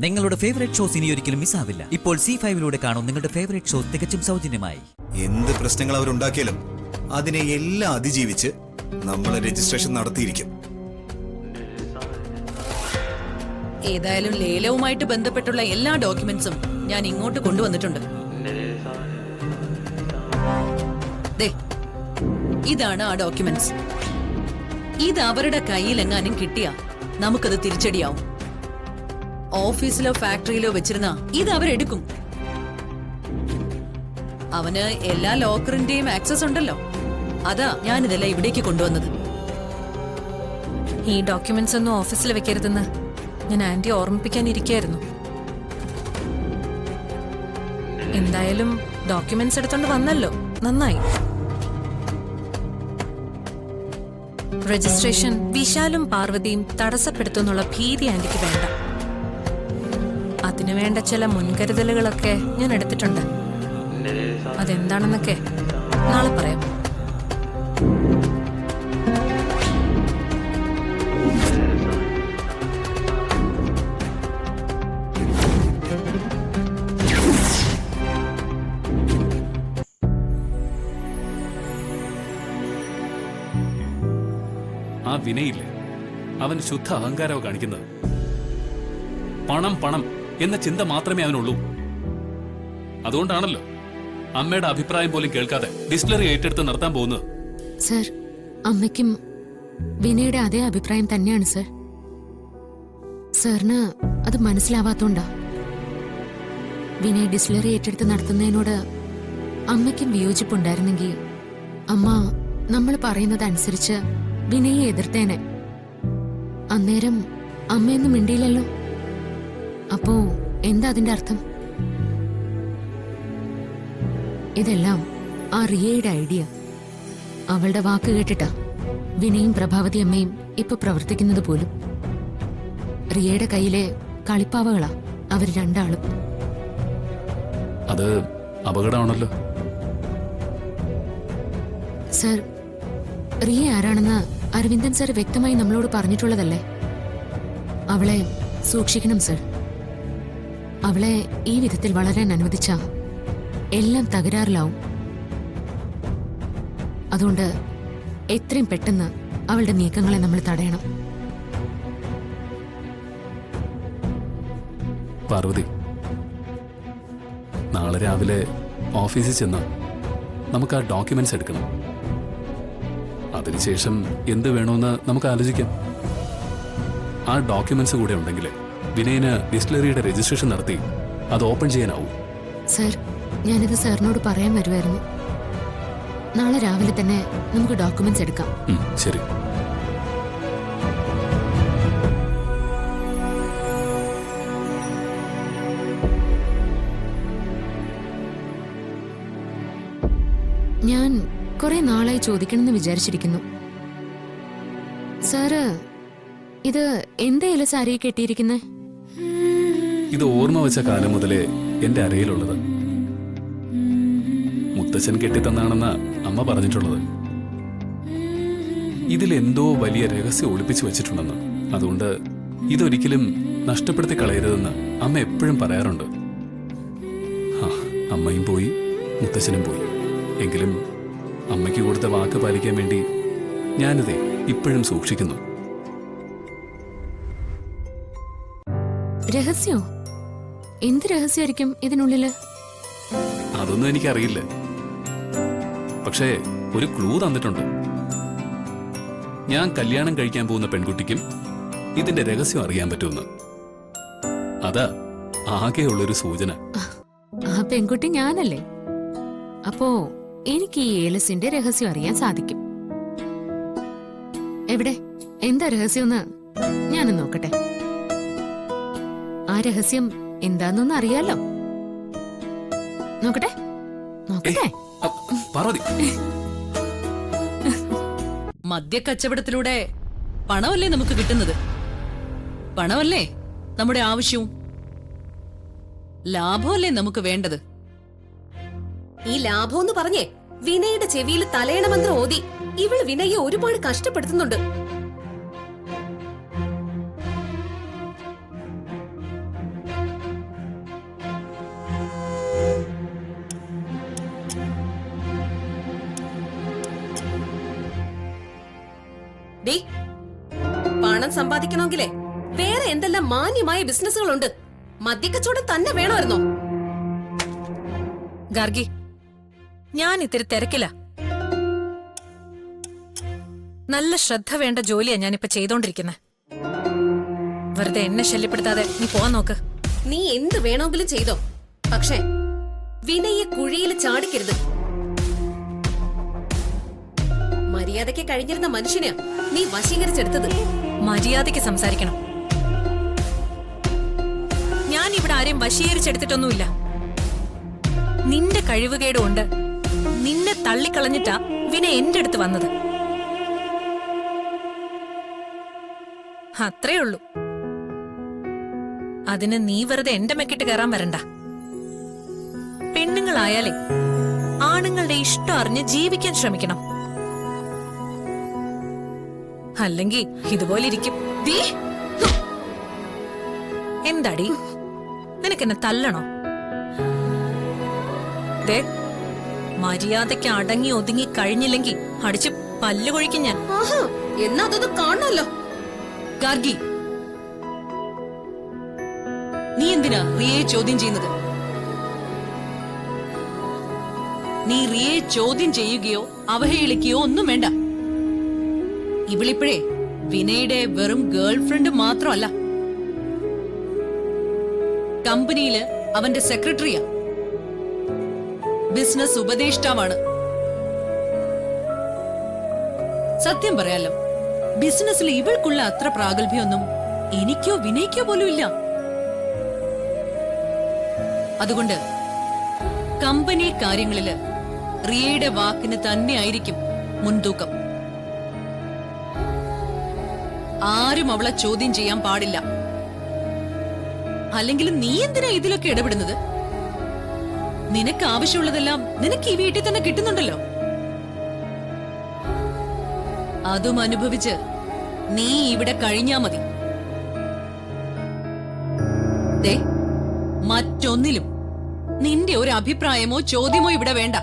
നിങ്ങളുടെ favourite shows ഇനി ഒരിക്കലും മിസ്സാവില്ല. ഇപ്പോൾ C5 കാണും നിങ്ങളുടെ ഫേവറേറ്റ് ഷോസ് തികച്ചും സൗജന്യമായി. എന്ത് പ്രശ്നങ്ങൾ അവരുണ്ടാക്കിയാലും അതിനെ എല്ലാം അതിജീവിച്ച് നമ്മൾ രജിസ്ട്രേഷൻ നടത്തിയിരിക്കും. ഏതായാലും ലേലവുമായിട്ട് ബന്ധപ്പെട്ടുള്ള എല്ലാ ഡോക്യുമെന്റ്സും ഞാൻ ഇങ്ങോട്ട് കൊണ്ടുവന്നിട്ടുണ്ട്. ദേ, ഇതാണ് ആ ഡോക്യുമെന്റ്സ്. ഇത് അവരുടെ കയ്യിലെങ്ങാനും കിട്ടിയാ നമുക്കത് തിരിച്ചടിയാവും. ഓഫീസിലോ ഫാക്ടറിയിലോ വെച്ചിരുന്ന ഇത് അവരെടുക്കും. അവന് എല്ലാ ലോക്കറിന്റെയും ആക്സസ് ഉണ്ടല്ലോ. അതാ ഞാനിതെല്ലാം ഇവിടേക്ക് കൊണ്ടുവന്നത്. ഈ ഡോക്യുമെന്റ്സ് ഒന്നും ഓഫീസിൽ വെക്കരുതെന്ന് ഞാൻ ആന്റി ഓർമ്മിപ്പിക്കാനിരിക്കായിരുന്നു. എന്തായാലും ഡോക്യുമെന്റ്സ് എടുത്തോണ്ട് വന്നല്ലോ, നന്നായി. രജിസ്ട്രേഷൻ വിശാലും പാർവതിയും തടസ്സപ്പെടുത്തുന്നുള്ള ഭീതി ആന്റിക്ക് വേണ്ട. അതിനുവേണ്ട ചില മുൻകരുതലുകളൊക്കെ ഞാൻ എടുത്തിട്ടുണ്ട്. അതെന്താണെന്നൊക്കെ നാളെ പറയാം. ആ വിനയില്ലേ, അവൻ ശുദ്ധ അഹങ്കാരവ് കാണിക്കുന്നത്. പണം പണം എന്ന ചിന്ത മാത്രമേ അവനുള്ളൂ. അതുകൊണ്ടാണല്ലോ അമ്മയുടെ അഭിപ്രായം പോലും കേൾക്കാതെ ഡിസ്റ്റിലറി ഏറ്റെടുത്ത് നടത്താൻ പോകുന്നത്. സർ, അമ്മയ്ക്കും വിനയുടെ അതേ അഭിപ്രായം തന്നെയാണ് സർ. സാറിന് അത് മനസ്സിലാവാത്തോണ്ടാ. വിനയ് ഡിസ്റ്റിലറി ഏറ്റെടുത്ത് നടത്തുന്നതിനോട് അമ്മയ്ക്കും വിയോജിപ്പുണ്ടായിരുന്നെങ്കിൽ അമ്മ നമ്മൾ പറയുന്നതനുസരിച്ച് വിനയെ എതിർത്തേനെ. അന്നേരം അമ്മയൊന്നും മിണ്ടിയില്ലല്ലോ. അപ്പോ എന്താ അതിന്റെ അർത്ഥം? ഇതെല്ലാം ആ റിയയുടെ ഐഡിയ. അവളുടെ വാക്ക് കേട്ടിട്ടാ വിനയും പ്രഭാവതി അമ്മയും ഇപ്പൊ പ്രവർത്തിക്കുന്നത് പോലും. റിയയുടെ കയ്യിലെ കളിപ്പാവകളാ അവർ രണ്ടാളും. അത് അപകടമാണല്ലോ സർ. റിയ ആരാണെന്ന് അരവിന്ദൻ സർ വ്യക്തമായി നമ്മളോട് പറഞ്ഞിട്ടുള്ളതല്ലേ. അവളെ സൂക്ഷിക്കണം സർ. അവളെ ഈ വിധത്തിൽ വളരാൻ അനുവദിച്ച എല്ലാം തകരാറിലാവും. അതുകൊണ്ട് എത്രയും പെട്ടെന്ന് അവളുടെ നീക്കങ്ങളെ നമ്മൾ തടയണം. പാർവതി, നാളെ രാവിലെ ഓഫീസിൽ ചെന്ന് നമുക്ക് ആ ഡോക്യുമെന്റ്സ് എടുക്കണം. അതിനുശേഷം എന്ത് വേണമെന്ന് നമുക്ക് ആലോചിക്കാം. ആ ഡോക്യുമെന്റ്സ് കൂടെ ഉണ്ടെങ്കിൽ വിനയന് ഡിസ്റ്റിലറിയുടെ രജിസ്ട്രേഷൻ നടത്തി അത് ഓപ്പൺ ചെയ്യാനാവും. സർ, ഞാനിത് സാറിനോട് പറയാൻ വരുമായിരുന്നു. നാളെ രാവിലെ തന്നെ നമുക്ക് ഡോക്യുമെന്റ്സ് എടുക്കാം. ശരി. ഞാൻ കുറെ നാളായി ചോദിക്കണമെന്ന് വിചാരിച്ചിരിക്കുന്നു. സാറ് ഇത് എന്താ ഇല സാരി കെട്ടിയിരിക്കുന്നേ? ഇത് ഓർമ്മ വെച്ച കാലം മുതലേ എന്റെ അരയിലുള്ളത്. മുത്തച്ഛൻ കെട്ടിത്തന്നാണെന്ന അമ്മ പറഞ്ഞിട്ടുള്ളത്. ഇതിലെന്തോ വലിയ രഹസ്യം ഒളിപ്പിച്ചു വെച്ചിട്ടുണ്ടെന്ന്. അതുകൊണ്ട് ഇതൊരിക്കലും നഷ്ടപ്പെടുത്തി കളയരുതെന്ന് അമ്മ എപ്പോഴും പറയാറുണ്ട്. അമ്മയും പോയി, മുത്തച്ഛനും പോയി. എങ്കിലും അമ്മയ്ക്ക് കൊടുത്ത വാക്ക് പാലിക്കാൻ വേണ്ടി ഞാനിതേ ഇപ്പോഴും സൂക്ഷിക്കുന്നു. രഹസ്യോ? എന്ത് രഹസ്യമായിരിക്കും ഇതിനുള്ളില്? അതൊന്നും എനിക്കറിയില്ല. പക്ഷേ ഒരു ക്ലൂ തന്നിട്ടുണ്ട്. ഞാൻ കല്യാണം കഴിക്കാൻ പോകുന്ന പെൺകുട്ടിക്കും ഇതിന്റെ രഹസ്യം അറിയാൻ പറ്റുമെന്ന്. അതാ ആകെയുള്ളൊരു സൂചന. ആ പെൺകുട്ടി ഞാനല്ലേ? അപ്പോ എനിക്ക് ഈ ഏലസിന്റെ രഹസ്യം അറിയാൻ സാധിക്കും. എവിടെ? എന്താ രഹസ്യമെന്ന് ഞാനും നോക്കട്ടെ. ആ രഹസ്യം എന്താന്നൊന്ന് അറിയാലോ. നോക്കട്ടെ നോക്കട്ടെ. പാർവതി, മദ്യക്കച്ചവടത്തിലൂടെ പണമല്ലേ നമുക്ക് കിട്ടുന്നത്? പണമല്ലേ നമ്മുടെ ആവശ്യവും? ലാഭമല്ലേ നമുക്ക് വേണ്ടത്? ഈ ലാഭം എന്ന് പറഞ്ഞേ വിനയുടെ ചെവിയിൽ തലയണ മന്ത്രം ഓതി ഇവള് വിനയെ ഒരുപാട് കഷ്ടപ്പെടുത്തുന്നുണ്ട്. സമ്പാദിക്കണമെങ്കിലേ വേറെ എന്തെല്ലാം മാന്യമായ ബിസിനസ്സുകളുണ്ട്. മദ്യക്കച്ചവടം തന്നെ വേണമായിരുന്നോ? ഗാർഗി, ഞാൻ ഇത്തിരി തിരക്കില്ല. നല്ല ശ്രദ്ധ വേണ്ട ജോലിയാ ഞാനിപ്പോ ചെയ്തോണ്ടിരിക്കുന്നത്. വെറുതെ എന്നെ ശല്യപ്പെടുത്താതെ നീ പോവാൻ നോക്ക്. നീ എന്ത് വേണമെങ്കിലും ചെയ്തോ, പക്ഷേ വിനയെ കുഴിയിൽ ചാടിക്കരുത്. മര്യാദയ്ക്ക് കഴിഞ്ഞിരുന്ന മനുഷ്യനെയാ നീ വശീകരിച്ചെടുത്തത്. മര്യാദയ്ക്ക് സംസാരിക്കണം. ഞാൻ ഇവിടെ ആരെയും വശീകരിച്ചെടുത്തിട്ടൊന്നുമില്ല. നിന്റെ കഴിവുകേടുകൊണ്ട് നിന്നെ തള്ളിക്കളഞ്ഞിട്ടാ വിനയ് എന്റെ അടുത്ത് വന്നത്. അത്രേ ഉള്ളൂ. അതിന് നീ വെറുതെ എന്റെ മെക്കിട്ട് കയറാൻ വരണ്ട. പെണ്ണുങ്ങളായാലേ ആണുങ്ങളുടെ ഇഷ്ടം അറിഞ്ഞ് ജീവിക്കാൻ ശ്രമിക്കണം. അല്ലെങ്കിൽ ഇതുപോലെ ഇരിക്കും. എന്താടി, നിനക്കെന്നെ തല്ലണോ? ദേ, മര്യാദയ്ക്ക് അടങ്ങി ഒതുങ്ങി കഴിഞ്ഞില്ലെങ്കിൽ അടിച്ച് പല്ല് കൊഴിക്കും ഞാൻ. ആഹാ, എന്നാ അതൊന്ന് കാണണമല്ലോ. ഗാർഗി, നീ എന്തിനാ റിയയെ ചോദ്യം ചെയ്യുന്നത്? നീ റിയയെ ചോദ്യം ചെയ്യുകയോ അവഹേളിക്കുകയോ ഒന്നും വേണ്ട. ഇവളിപ്പോഴേ വിനയുടെ വെറും ഗേൾ ഫ്രണ്ട് മാത്രമല്ല, കമ്പനിയില് അവന്റെ സെക്രട്ടറിയാ, ബിസിനസ് ഉപദേഷ്ടാവാണ്. സത്യം പറയാലോ, ബിസിനസ്സിൽ ഇവൾക്കുള്ള അത്ര പ്രാഗൽഭ്യമൊന്നും എനിക്കോ വിനയ്ക്കോ പോലും ഇല്ല. അതുകൊണ്ട് കമ്പനി കാര്യങ്ങളില് റിയയുടെ വാക്കിന് തന്നെയായിരിക്കും മുൻതൂക്കം. ആരും അവളെ ചോദ്യം ചെയ്യാൻ പാടില്ല. അല്ലെങ്കിൽ നീ എന്തിനാ ഇതിലൊക്കെ ഇടപെടുന്നത്? നിനക്ക് ആവശ്യമുള്ളതെല്ലാം നിനക്ക് ഈ വീട്ടിൽ തന്നെ കിട്ടുന്നുണ്ടല്ലോ. അതും അനുഭവിച്ച് നീ ഇവിടെ കഴിഞ്ഞാ മതി. ദേ, മറ്റൊന്നിലും നിന്റെ ഒരു അഭിപ്രായമോ ചോദ്യമോ ഇവിടെ വേണ്ട.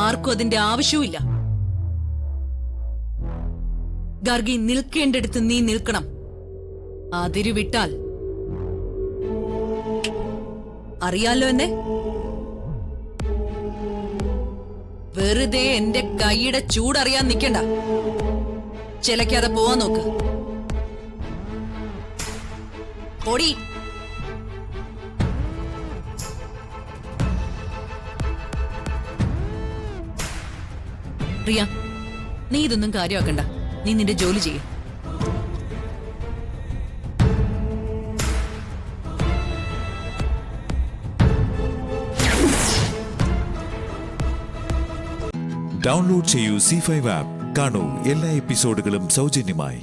ആർക്കും അതിന്റെ ആവശ്യവുമില്ല. ഗാർഗി, നിൽക്കേണ്ടടുത്ത് നീ നിൽക്കണം. അതിരു വിട്ടാൽ അറിയാലോ എന്നെ. വെറുതെ എന്റെ കൈയുടെ ചൂടറിയാൻ നിൽക്കണ്ട. ചിലക്കാതെ പോവാൻ നോക്ക്. പൊടി. റിയ, നീ ഇതൊന്നും കാര്യമാക്കണ്ട. നീ നിന്റെ ജോലി ചെയ്യും. ഡൗൺലോഡ് ചെയ്യൂ C5 ആപ്പ്. കാണൂ എല്ലാ എപ്പിസോഡുകളും സൗജന്യമായി.